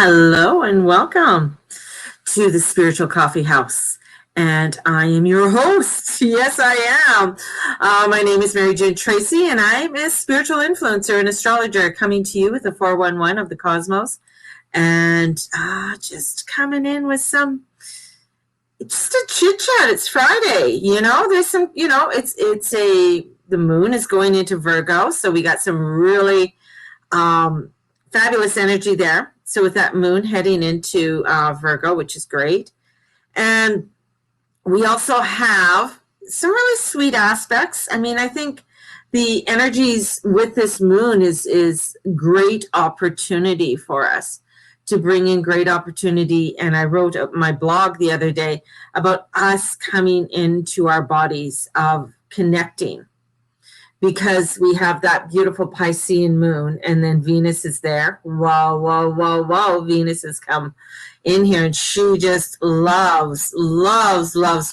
Hello and welcome to the Spiritual Coffee House. And I am your host. Yes, I am. My name is Mary Jane Tracy, and I'm a spiritual influencer and astrologer coming to you with the 411 of the cosmos. And just coming in with just a chit chat. It's Friday, there's some, the moon is going into Virgo. So we got some really fabulous energy there. So with that moon heading into Virgo, which is great. And we also have some really sweet aspects. I mean, I think the energies with this moon is great opportunity for us to bring in great opportunity. And I wrote up my blog the other day about us coming into our bodies of connecting, because we have that beautiful Piscean moon, and then Venus is there. Whoa. Venus has come in here, and she just loves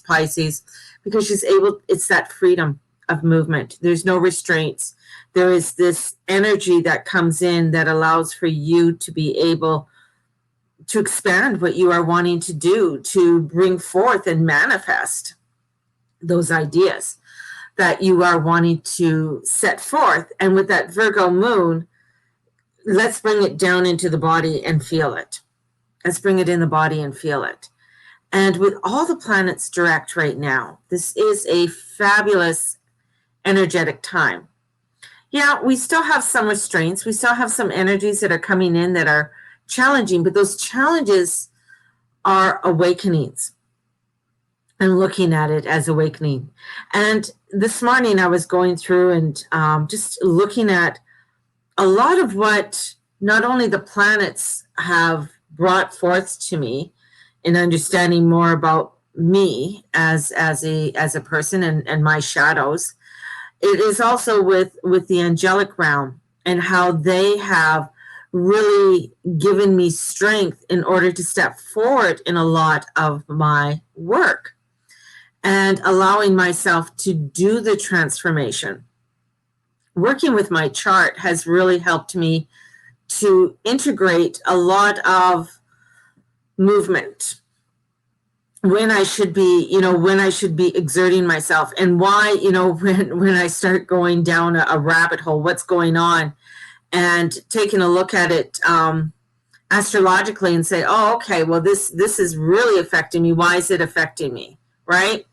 Pisces, because she's able, it's that freedom of movement. There's no restraints. There is this energy that comes in that allows for you to be able to expand what you are wanting to do, to bring forth and manifest those ideas that you are wanting to set forth. And with that Virgo moon, let's bring it down into the body and feel it. Let's bring it in the body and feel it. And with all the planets direct right now, this is a fabulous energetic time. Yeah, we still have some restraints. We still have some energies that are coming in that are challenging, but those challenges are awakenings, and looking at it as awakening. And this morning I was going through and just looking at a lot of what not only the planets have brought forth to me in understanding more about me as a person and my shadows. It is also with the angelic realm and how they have really given me strength in order to step forward in a lot of my work, and allowing myself to do the transformation. Working with my chart has really helped me to integrate a lot of movement, when I should be, exerting myself, and why, when I start going down a rabbit hole, what's going on, and taking a look at it astrologically and say, oh, okay, well, this is really affecting me. Why is it affecting me, right?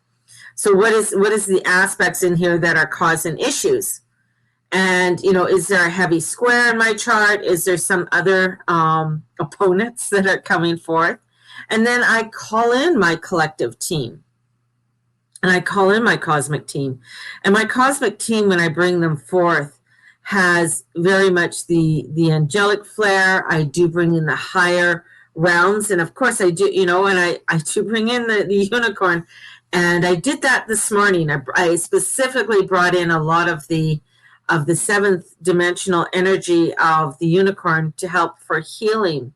So what is the aspects in here that are causing issues? And, is there a heavy square in my chart? Is there some other opponents that are coming forth? And then I call in my collective team. And I call in my cosmic team. And my cosmic team, when I bring them forth, has very much the angelic flair. I do bring in the higher realms. And of course I do, and I do bring in the unicorn. And I did that this morning. I specifically brought in a lot of the seventh dimensional energy of the unicorn to help for healing.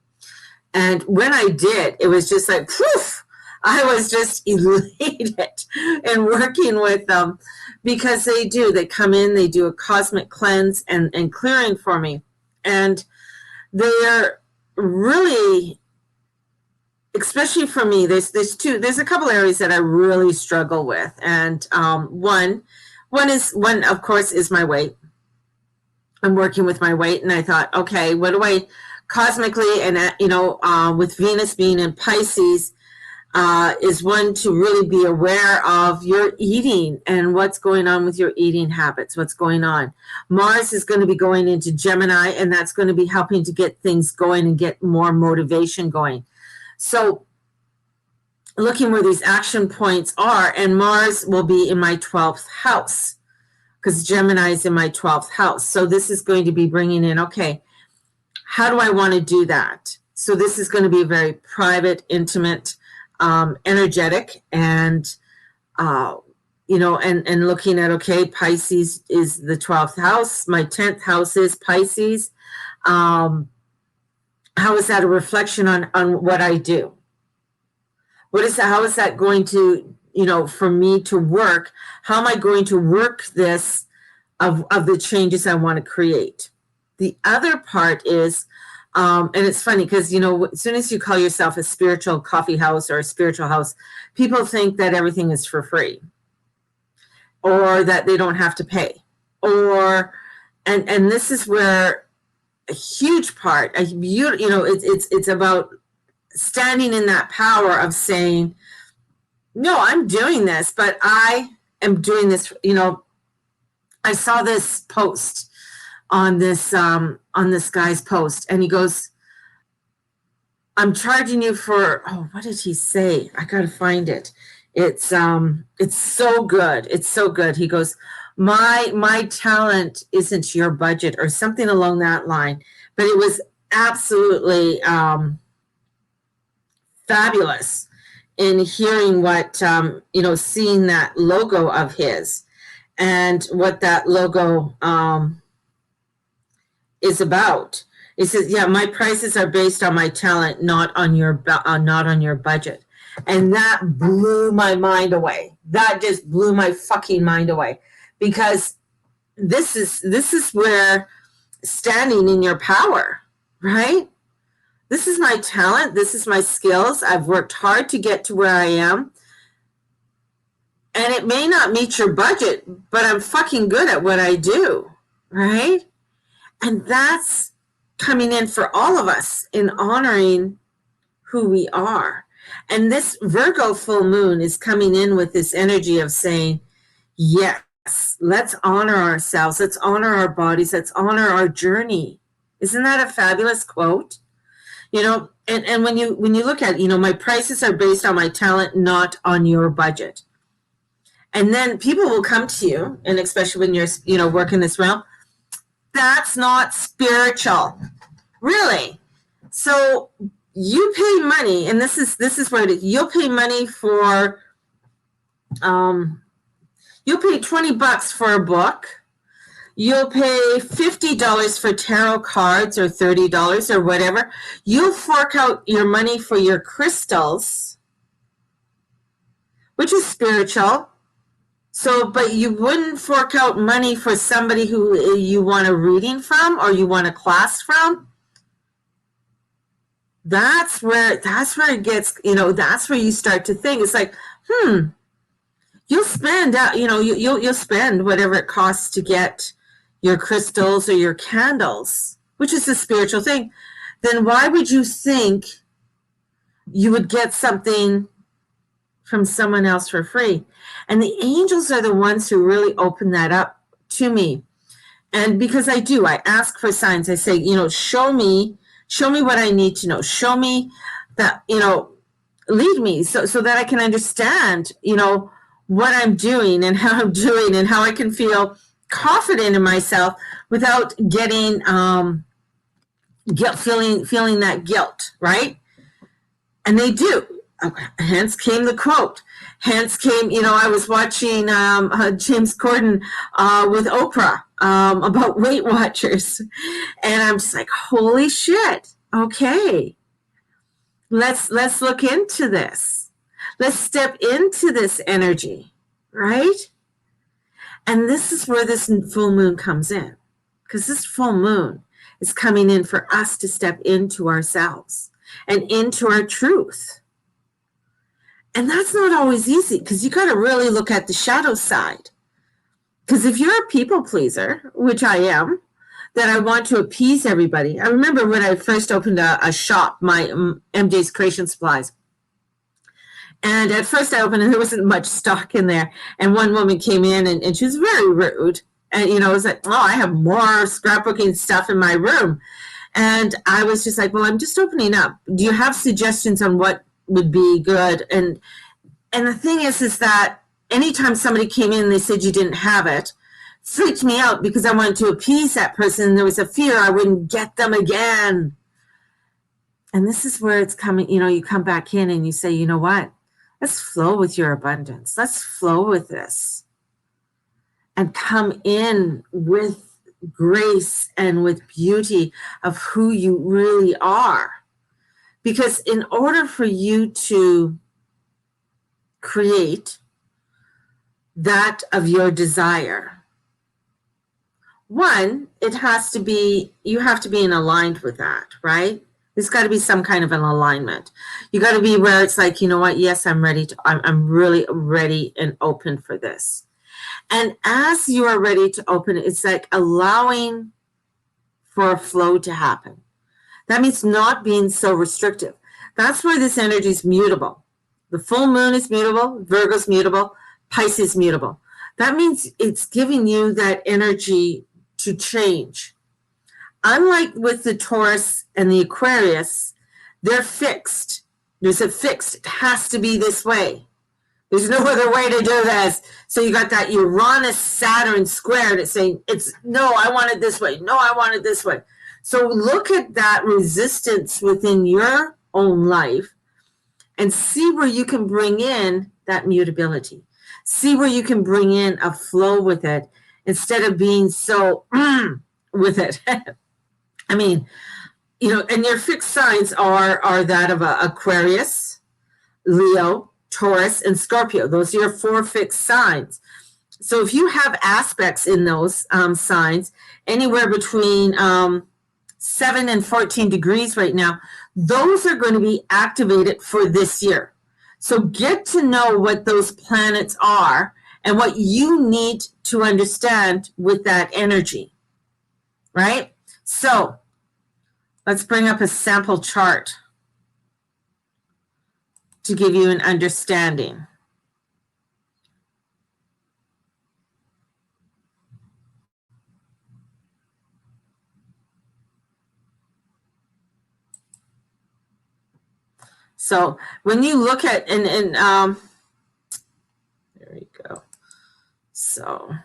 And when I did, it was just like, poof, I was just elated and working with them, because they come in, they do a cosmic cleanse and clearing for me. And they're really, especially for me, there's a couple areas that I really struggle with. And one of course is my weight. I'm working with my weight, and I thought, okay, what do I cosmically, and with Venus being in Pisces, is one to really be aware of your eating and what's going on with your eating habits, what's going on. Mars is going to be going into Gemini, and that's going to be helping to get things going and get more motivation going. So looking where these action points are, and Mars will be in my 12th house, because Gemini is in my 12th house. So this is going to be bringing in, okay, how do I want to do that? So this is going to be very private, intimate, energetic, and and looking at, okay, Pisces is the 12th house. My 10th house is Pisces. How is that a reflection on what I do? How is that going to, for me to work? How am I going to work this of the changes I want to create? The other part is And it's funny because, you know, as soon as you call yourself a spiritual coffee house or a spiritual house, people think that everything is for free or that they don't have to pay. Or, and this is where a huge part, you know, it's about standing in that power of saying, no, I'm doing this, but I am doing this. You know, I saw this post on this guy's post, and he goes, I'm charging you for, oh, what did he say? I gotta find it. It's so good. It's so good. He goes, my talent isn't your budget, or something along that line. But it was absolutely fabulous in hearing what, you know, seeing that logo of his and what that logo is about. It says, yeah, my prices are based on my talent, not on your budget. And that blew my mind away. That just blew my fucking mind away, because this is where standing in your power, right? This is my talent. This is my skills. I've worked hard to get to where I am. And it may not meet your budget, but I'm fucking good at what I do, right? And that's coming in for all of us in honoring who we are. And this Virgo full moon is coming in with this energy of saying, yes, let's honor ourselves. Let's honor our bodies. Let's honor our journey. Isn't that a fabulous quote? You know, and when you look at, you know, my prices are based on my talent, not on your budget. And then people will come to you, and especially when you're, you know, working this realm, that's not spiritual, really. So you pay money, and this is where it is. You'll pay money for, you'll pay $20 for a book. You'll pay $50 for tarot cards, or $30 or whatever. You'll fork out your money for your crystals, which is spiritual. So, but you wouldn't fork out money for somebody who you want a reading from or you want a class from. That's where it gets, you know, that's where you start to think. It's like, you'll spend, you know, you'll spend whatever it costs to get your crystals or your candles, which is a spiritual thing. Then why would you think you would get something from someone else for free? And the angels are the ones who really open that up to me. And because I ask for signs. I say, you know, show me what I need to know. Show me that, you know, lead me so that I can understand, you know, what I'm doing and how I'm doing and how I can feel confident in myself without getting feeling that guilt, right? And they do. Hence came the quote. Hence came, you know, I was watching James Corden with Oprah about Weight Watchers, and I'm just like, holy shit. Okay, let's look into this. Let's step into this energy, right? And this is where this full moon comes in, because this full moon is coming in for us to step into ourselves and into our truth. And that's not always easy, because you got to really look at the shadow side. Because if you're a people pleaser, which I am, that I want to appease everybody. I remember when I first opened a shop, my MJ's Creation Supplies. And at first I opened and there wasn't much stock in there. And one woman came in and she was very rude. And, you know, it was like, oh, I have more scrapbooking stuff in my room. And I was just like, well, I'm just opening up. Do you have suggestions on what would be good? And the thing is that anytime somebody came in and they said you didn't have it, freaked me out, because I wanted to appease that person. There was a fear I wouldn't get them again. And this is where it's coming, you know, you come back in and you say, you know what? Let's flow with your abundance. Let's flow with this. And come in with grace and with beauty of who you really are. Because in order for you to create that of your desire, one, it has to be, you have to be in aligned with that, right? There's got to be some kind of an alignment. You got to be where it's like, you know what? Yes, I'm ready to, I'm really ready and open for this. And as you are ready to open, it's like allowing for a flow to happen. That means not being so restrictive. That's where this energy is mutable. The full moon is mutable, Virgo's mutable, Pisces mutable. That means it's giving you that energy to change. Unlike with the Taurus and the Aquarius, they're fixed. There's a fixed, it has to be this way. There's no other way to do this. So you got that Uranus Saturn square that's saying, it's no, I want it this way. No, I want it this way. So look at that resistance within your own life and see where you can bring in that mutability. See where you can bring in a flow with it instead of being so with it. I mean, you know, and your fixed signs are that of Aquarius, Leo, Taurus, and Scorpio. Those are your 4 fixed signs. So if you have aspects in those signs, anywhere between 7 and 14 degrees right now, those are going to be activated for this year. So get to know what those planets are and what you need to understand with that energy, right? So let's bring up a sample chart to give you an understanding. So when you look at, there we go. So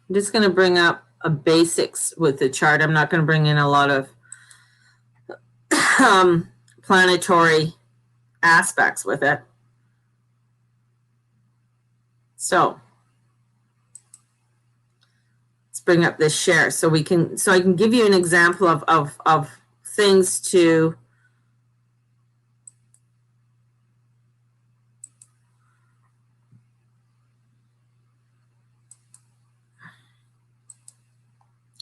I'm just going to bring up a basics with the chart. I'm not going to bring in a lot of planetary aspects with it. So let's bring up this share so we can, so I can give you an example of things to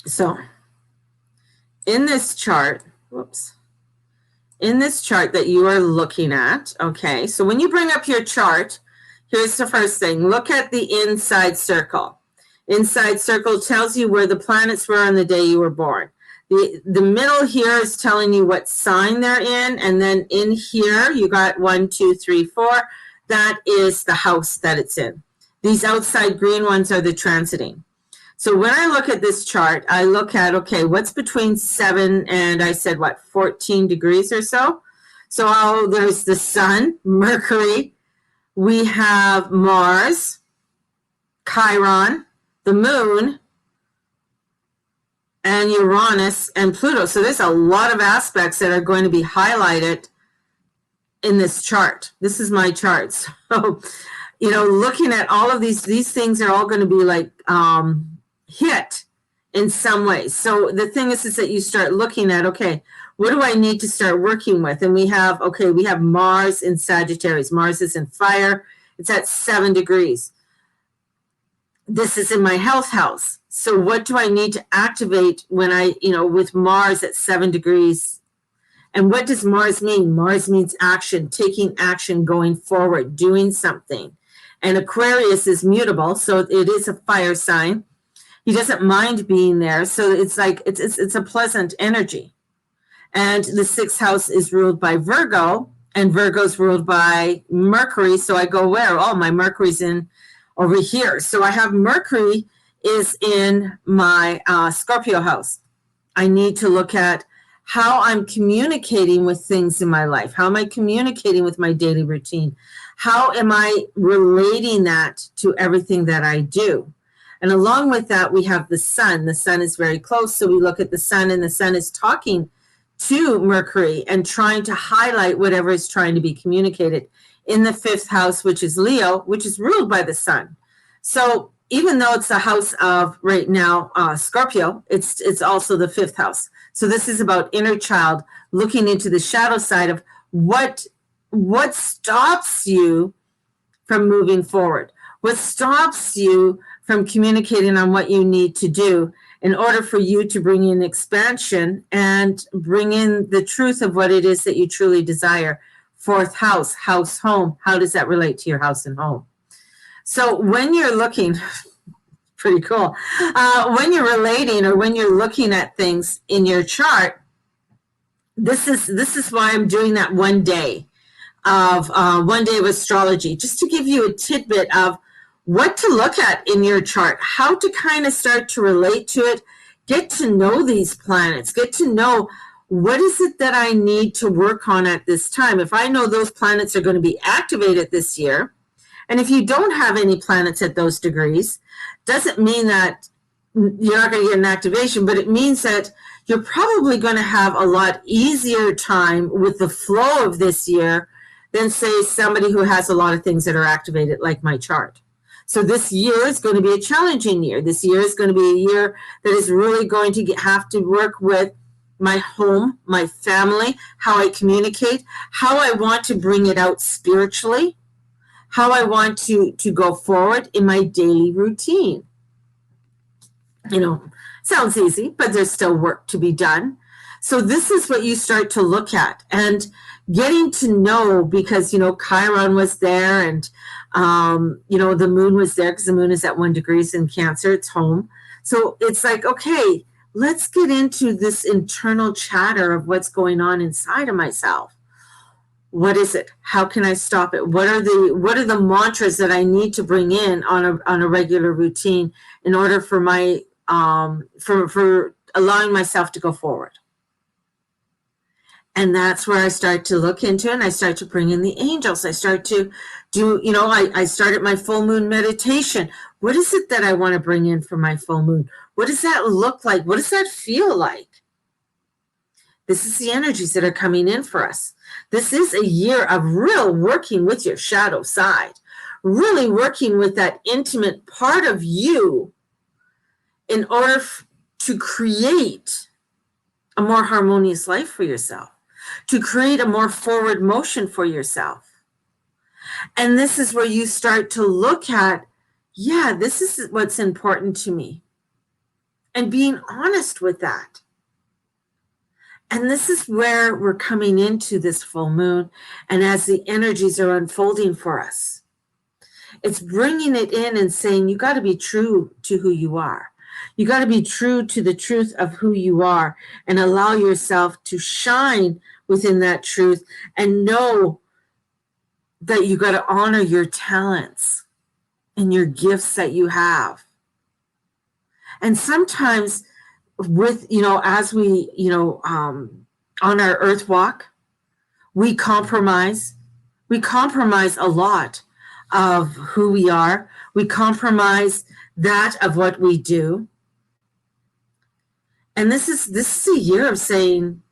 so in this chart, whoops, in this chart that you are looking at, okay, so when you bring up your chart, here's the first thing. Look at the inside circle. Inside circle tells you where the planets were on the day you were born. The middle here is telling you what sign they're in, and then in here you got 1, 2, 3, 4. That is the house that it's in. These outside green ones are the transiting. So when I look at this chart, I look at, okay, what's between 7 and I said, what, 14 degrees or so? So there's the sun, Mercury, we have Mars, Chiron, the moon, and Uranus and Pluto. So there's a lot of aspects that are going to be highlighted in this chart. This is my chart. So, you know, looking at all of these things are all going to be like hit in some ways. So the thing is that you start looking at, okay, what do I need to start working with? And we have, okay, we have Mars in Sagittarius. Mars is in fire. It's at 7 degrees. This is in my health house. So what do I need to activate when I, you know, with Mars at 7 degrees? And what does Mars mean? Mars means action, taking action, going forward, doing something. And Aquarius is mutable, so it is a fire sign. He doesn't mind being there. So it's like, it's a pleasant energy. And the 6th house is ruled by Virgo, and Virgo's ruled by Mercury. So I go where? Oh, my Mercury's in over here. So I have Mercury is in my Scorpio house. I need to look at how I'm communicating with things in my life. How am I communicating with my daily routine? How am I relating that to everything that I do? And along with that, we have the sun. The sun is very close. So we look at the sun, and the sun is talking to Mercury and trying to highlight whatever is trying to be communicated in the 5th house, which is Leo, which is ruled by the sun. So even though it's the house of right now Scorpio, it's also the fifth house. So this is about inner child, looking into the shadow side of what stops you from moving forward, what stops you from communicating on what you need to do in order for you to bring in expansion and bring in the truth of what it is that you truly desire. Fourth house, house, home. How does that relate to your house and home? So when you're looking, pretty cool, when you're relating or when you're looking at things in your chart, this is why I'm doing that one day of astrology, just to give you a tidbit of what to look at in your chart, how to kind of start to relate to it, get to know these planets, get to know what is it that I need to work on at this time. If I know those planets are going to be activated this year, and if you don't have any planets at those degrees, doesn't mean that you're not going to get an activation, but it means that you're probably going to have a lot easier time with the flow of this year than, say, somebody who has a lot of things that are activated, like my chart. So this year is going to be a challenging year. This year is going to be a year that is really going to have to work with my home, my family, how I communicate, how I want to bring it out spiritually, how I want to go forward in my daily routine. You know, sounds easy, but there's still work to be done. So this is what you start to look at and getting to know, because, you know, Chiron was there and, you know, the moon was there because the moon is at 1 degree in Cancer. It's home. So it's like, okay, let's get into this internal chatter of what's going on inside of myself. What is it? How can I stop it? What are the mantras that I need to bring in on a regular routine in order for my for allowing myself to go forward? And that's where I start to look into it, and I start to bring in the angels. I start to do, you know, I started my full moon meditation. What is it that I want to bring in for my full moon? What does that look like? What does that feel like? This is the energies that are coming in for us. This is a year of real working with your shadow side, really working with that intimate part of you in order to create a more harmonious life for yourself, to create a more forward motion for yourself. And this is where you start to look at, yeah, this is what's important to me, and being honest with that. And this is where we're coming into this full moon, and as the energies are unfolding for us, it's bringing it in and saying, you got to be true to who you are. You got to be true to the truth of who you are and allow yourself to shine within that truth and know that you got to honor your talents and your gifts that you have. And sometimes with, you know, as we, you know, on our earth walk, we compromise a lot of who we are. We compromise that of what we do. And this is a year of saying,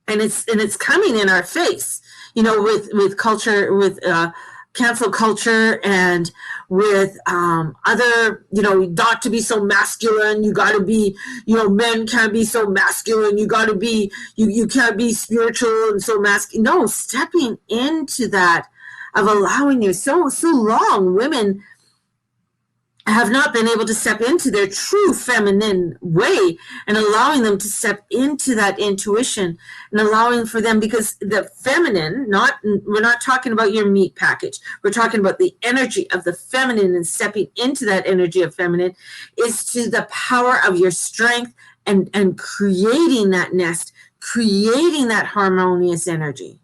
and it's coming in our face, you know, with culture, with cancel culture, and with other, you know, not to be so masculine. You got to be, you know, men can't be so masculine. You got to be, you can't be spiritual and so masculine. No, stepping into that of allowing you. So long, women have not been able to step into their true feminine way and allowing them to step into that intuition and allowing for them, because the feminine, we're not talking about your meat package. We're talking about the energy of the feminine, and stepping into that energy of feminine is to the power of your strength and creating that nest, creating that harmonious energy.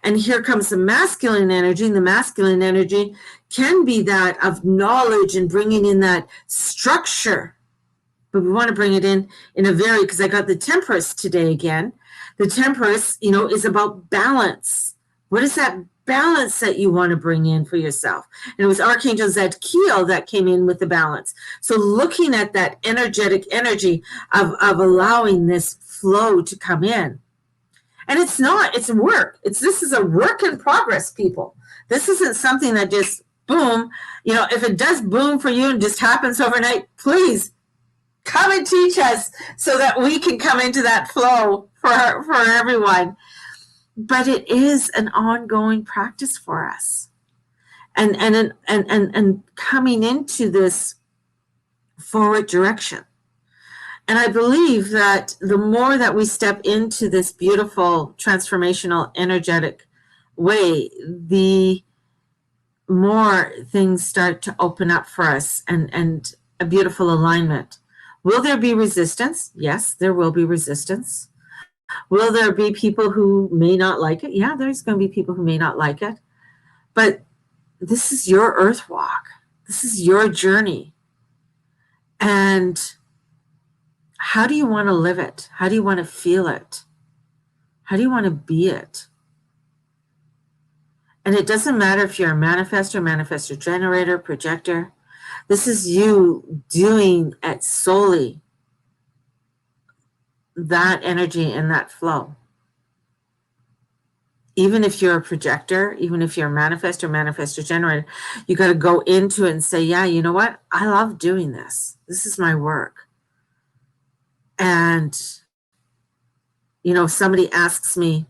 And here comes the masculine energy, and the masculine energy can be that of knowledge and bringing in that structure. But we want to bring it in a very, because I got the Temperance today again. The Temperance, you know, is about balance. What is that balance that you want to bring in for yourself? And it was Archangel Zadkiel that came in with the balance. So looking at that energetic energy of allowing this flow to come in. And it's work. This is a work in progress, people. This isn't something that just boom, if it does boom for you and just happens overnight, please come and teach us so that we can come into that flow for everyone. But it is an ongoing practice for us. And coming into this forward direction. And I believe that the more that we step into this beautiful, transformational, energetic way, the more things start to open up for us and a beautiful alignment. Will there be resistance? Yes, there will be resistance. Will there be people who may not like it? Yeah, there's going to be people who may not like it. But this is your earth walk. This is your journey. And how do you want to live it? How do you want to feel it? How do you want to be it? And it doesn't matter if you're a manifestor generator, projector. This is you doing it solely that energy and that flow. Even if you're a projector, even if you're a manifestor generator, you got to go into it and say, yeah, you know what? I love doing this. This is my work. And, somebody asks me,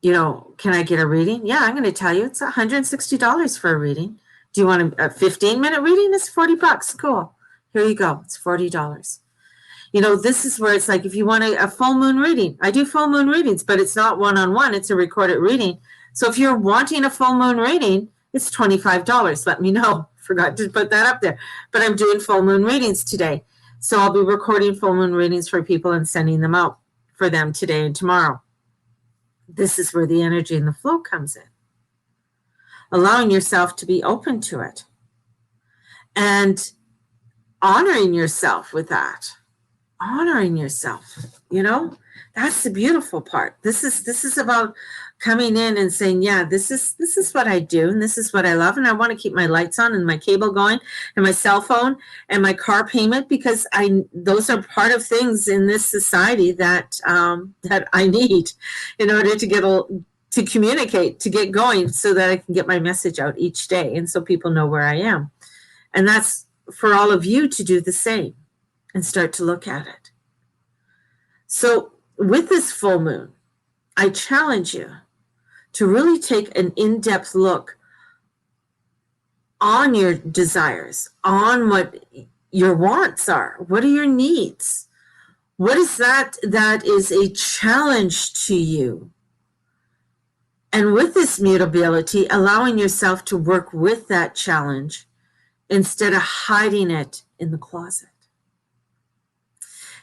can I get a reading? Yeah, I'm going to tell you it's $160 for a reading. Do you want a 15-minute reading? It's $40. Cool. Here you go. It's $40. This is where it's like, if you want a full moon reading, I do full moon readings, but it's not one-on-one. It's a recorded reading. So if you're wanting a full moon reading, it's $25. Let me know. Forgot to put that up there. But I'm doing full moon readings today. So I'll be recording full moon readings for people and sending them out for them today and tomorrow. This is where the energy and the flow comes in. Allowing yourself to be open to it. And honoring yourself with that. Honoring yourself, that's the beautiful part. This is about coming in and saying, yeah, this is what I do, and this is what I love, and I want to keep my lights on and my cable going and my cell phone and my car payment, because those are part of things in this society that I need in order to communicate, to get going, so that I can get my message out each day, and so people know where I am. And that's for all of you to do the same. And start to look at it. So with this full moon, I challenge you to really take an in-depth look on your desires, on what your wants are. What are your needs? What is that is a challenge to you? And with this mutability, allowing yourself to work with that challenge instead of hiding it in the closet.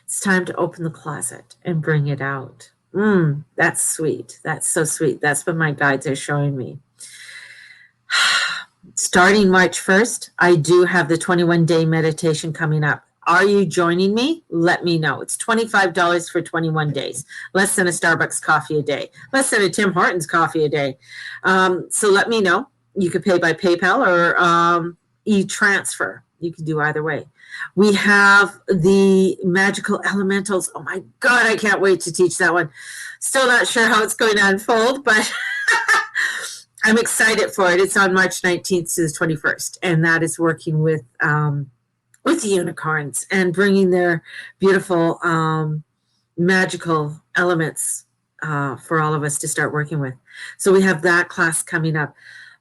It's time to open the closet and bring it out. That's sweet. That's so sweet. That's what my guides are showing me. Starting March 1st, I do have the 21-day meditation coming up. Are you joining me? Let me know. It's $25 for 21 days. Less than a Starbucks coffee a day. Less than a Tim Hortons coffee a day. So let me know. You could pay by PayPal or e-transfer. You can do either way. We have the magical elementals. Oh my God, I can't wait to teach that one. Still not sure how it's going to unfold, but I'm excited for it. It's on March 19th to the 21st, and that is working with the unicorns and bringing their beautiful magical elements for all of us to start working with. So we have that class coming up.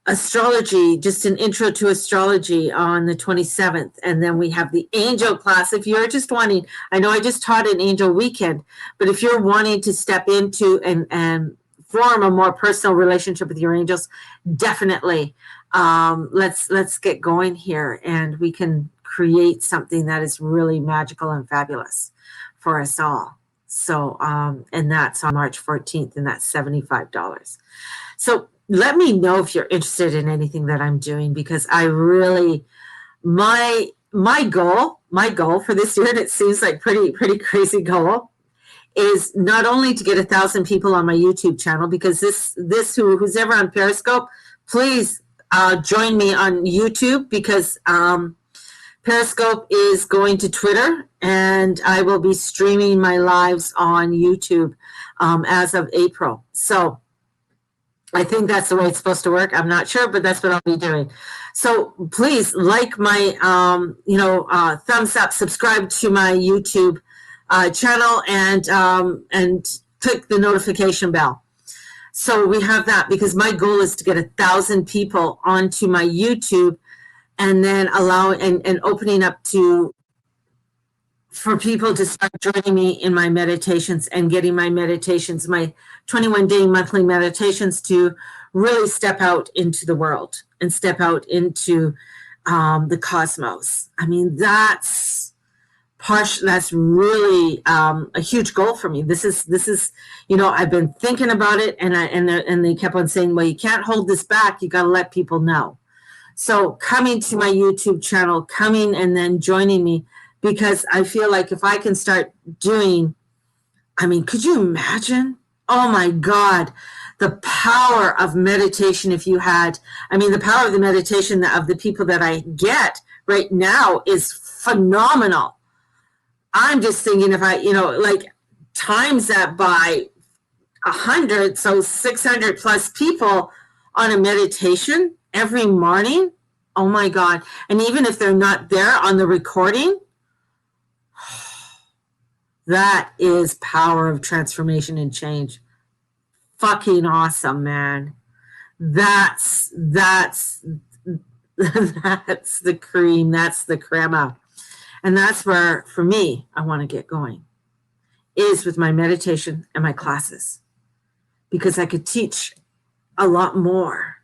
Astrology, just an intro to astrology on the 27th. And then we have the angel class. If you're just wanting, I know I just taught an angel weekend, but if you're wanting to step into and form a more personal relationship with your angels, definitely let's get going here, and we can create something that is really magical and fabulous for us all. So, and that's on March 14th, and that's $75. So let me know if you're interested in anything that I'm doing, because I really, my goal for this year, and it seems like pretty crazy goal, is not only to get 1,000 people on my YouTube channel, because who's ever on Periscope, please join me on YouTube, because Periscope is going to Twitter, and I will be streaming my lives on YouTube as of April. So I think that's the way it's supposed to work. I'm not sure, but that's what I'll be doing. So please like my, thumbs up, subscribe to my YouTube channel, and click the notification bell. So we have that, because my goal is to get 1,000 people onto my YouTube, and then and opening up for people to start joining me in my meditations and getting my meditations, my 21-day monthly meditations, to really step out into the world and step out into the cosmos. I mean, that's really a huge goal for me. This is, I've been thinking about it, and they kept on saying, well, you can't hold this back. You got to let people know. So coming to my YouTube channel, coming and then joining me, because I feel like if I can start doing, could you imagine? Oh my God, the power of meditation. If you had, the power of the meditation of the people that I get right now is phenomenal. I'm just thinking, if I, times that by 100, so 600 plus people on a meditation every morning. Oh my God. And even if they're not there on the recording, that is power of transformation and change. Fucking awesome, man. That's the cream. That's the crema. And that's where, for me, I want to get going, is with my meditation and my classes, because I could teach a lot more.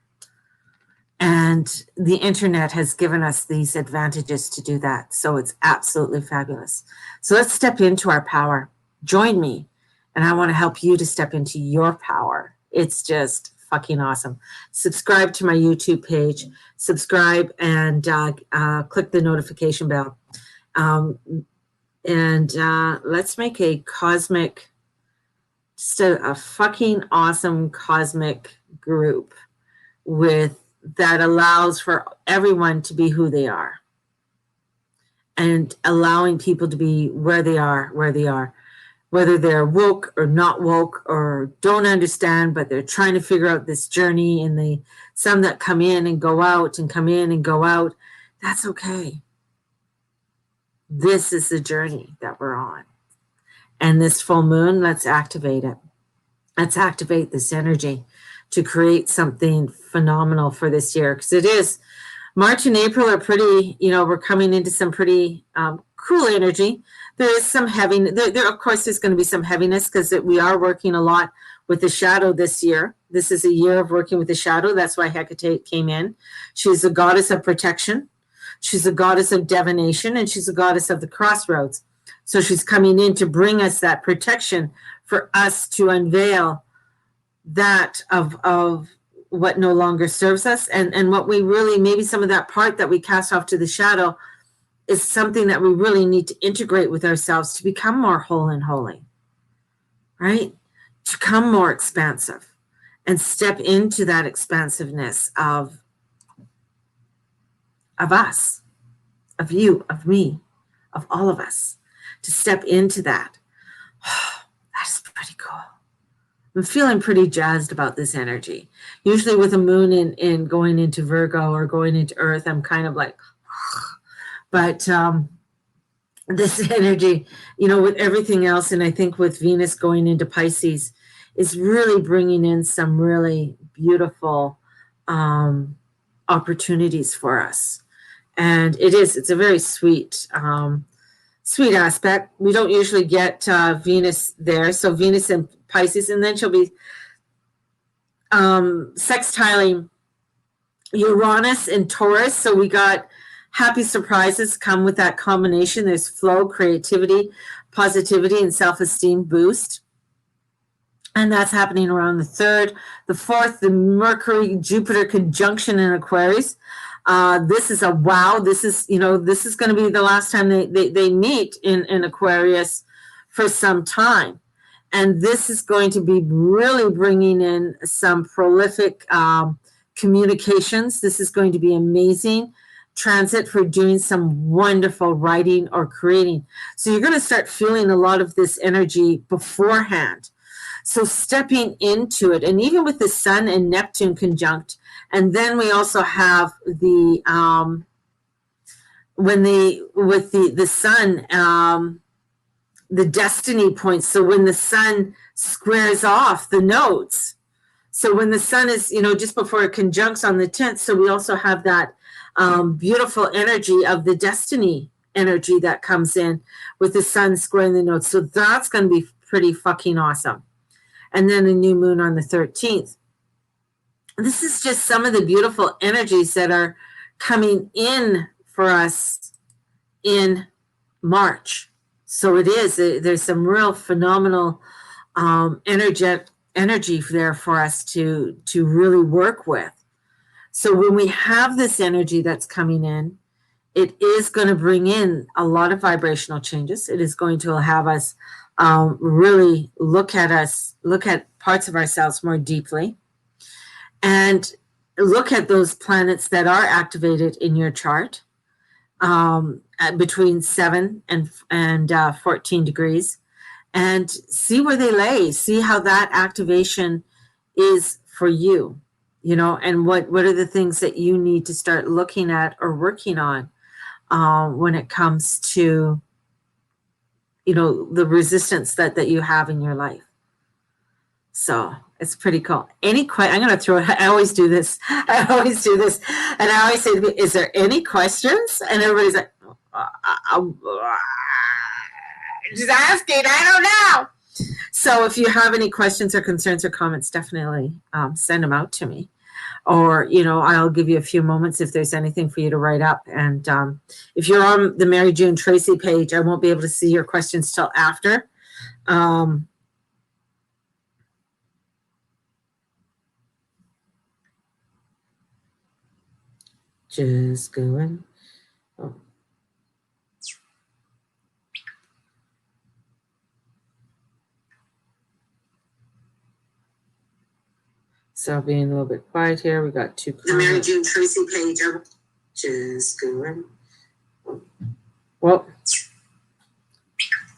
And the internet has given us these advantages to do that. So it's absolutely fabulous. So let's step into our power. Join me. And I want to help you to step into your power. It's just fucking awesome. Subscribe to my YouTube page. Subscribe and click the notification bell. Let's make a cosmic, just a fucking awesome cosmic group that allows for everyone to be who they are, and allowing people to be where they are, whether they're woke or not woke, or don't understand, but they're trying to figure out this journey. And some that come in and go out and come in and go out, that's okay. This is the journey that we're on. And this full moon, let's activate it. Let's activate this energy to create something phenomenal for this year. Because it is, March and April are pretty, we're coming into some pretty cool energy. There is some heaviness. There, of course, there's going to be some heaviness, because we are working a lot with the shadow this year. This is a year of working with the shadow. That's why Hecate came in. She's a goddess of protection. She's a goddess of divination, and she's a goddess of the crossroads. So she's coming in to bring us that protection, for us to unveil that of what no longer serves us, and what we really, maybe some of that part that we cast off to the shadow, is something that we really need to integrate with ourselves to become more whole and holy, right? To become more expansive and step into that expansiveness of us, of you, of me, of all of us, to step into that. That's pretty cool. I'm feeling pretty jazzed about this energy. Usually with a moon in going into Virgo or going into Earth, I'm kind of like, but this energy, with everything else, and I think with Venus going into Pisces, is really bringing in some really beautiful opportunities for us. And it's a very sweet aspect. We don't usually get Venus there. So Venus in Pisces, and then she'll be sextiling Uranus in Taurus. So we got happy surprises come with that combination. There's flow, creativity, positivity, and self-esteem boost. And that's happening around the 3rd. The 4th, the Mercury-Jupiter conjunction in Aquarius. This is a wow. This is going to be the last time they meet in Aquarius for some time. And this is going to be really bringing in some prolific communications. This is going to be amazing transit for doing some wonderful writing or creating. So you're going to start feeling a lot of this energy beforehand. So stepping into it, and even with the Sun and Neptune conjunct, and then we also have the with the Sun, the destiny points. So when the Sun squares off the nodes, so when the Sun is, just before it conjuncts on the 10th, so we also have that beautiful energy of the destiny energy that comes in with the Sun squaring the nodes. So that's going to be pretty fucking awesome. And then a new moon on the 13th. This is just some of the beautiful energies that are coming in for us in March. So it is, there's some real phenomenal energy there for us to really work with. So when we have this energy that's coming in, it is going to bring in a lot of vibrational changes. It is going to have us really look at parts of ourselves more deeply, and look at those planets that are activated in your chart between 7 and 14 degrees, and see where they lay, see how that activation is for you, and what are the things that you need to start looking at or working on when it comes to, the resistance that you have in your life. So it's pretty cool. I'm going to throw it. I always do this. And I always say, is there any questions? And everybody's like, just asking. I don't know. So if you have any questions or concerns or comments, definitely send them out to me. Or, I'll give you a few moments if there's anything for you to write up. And if you're on the Mary June Tracy page, I won't be able to see your questions till after. Just going. Oh. So being a little bit quiet here, we got 2 comments. The Mary June Tracy page. Just going. Well,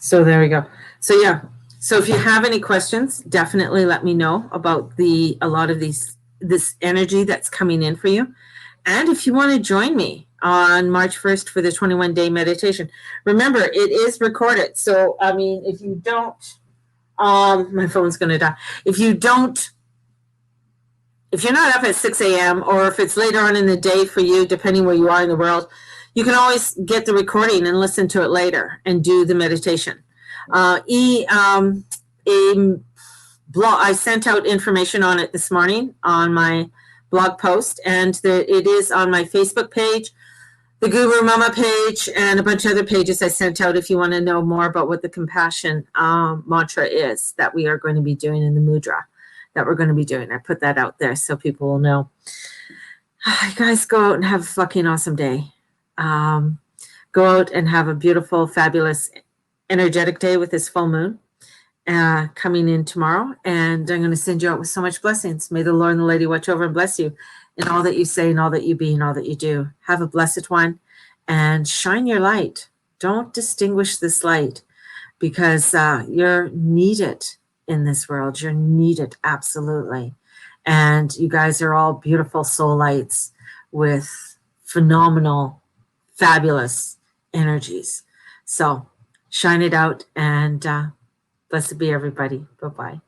so there we go. So yeah. So if you have any questions, definitely let me know about a lot of this energy that's coming in for you. And if you want to join me on March 1st for the 21-day meditation, remember, it is recorded. So, if you don't, my phone's going to die. If you're not up at 6 a.m. or if it's later on in the day for you, depending where you are in the world, you can always get the recording and listen to it later and do the meditation. I sent out information on it this morning on my blog post, and it is on my Facebook page, the Guru Mama page, and a bunch of other pages I sent out if you want to know more about what the compassion mantra is that we are going to be doing in the mudra that we're going to be doing. I put that out there so people will know. You guys go out and have a fucking awesome day. Go out and have a beautiful, fabulous, energetic day with this full moon coming in tomorrow. And I'm going to send you out with so much blessings. May the Lord and the Lady watch over and bless you in all that you say and all that you be and all that you do. Have a blessed one and shine your light. Don't distinguish this light, because you're needed in this world. You're needed, absolutely. And you guys are all beautiful soul lights with phenomenal, fabulous energies. So shine it out, and blessed be everybody. Bye-bye.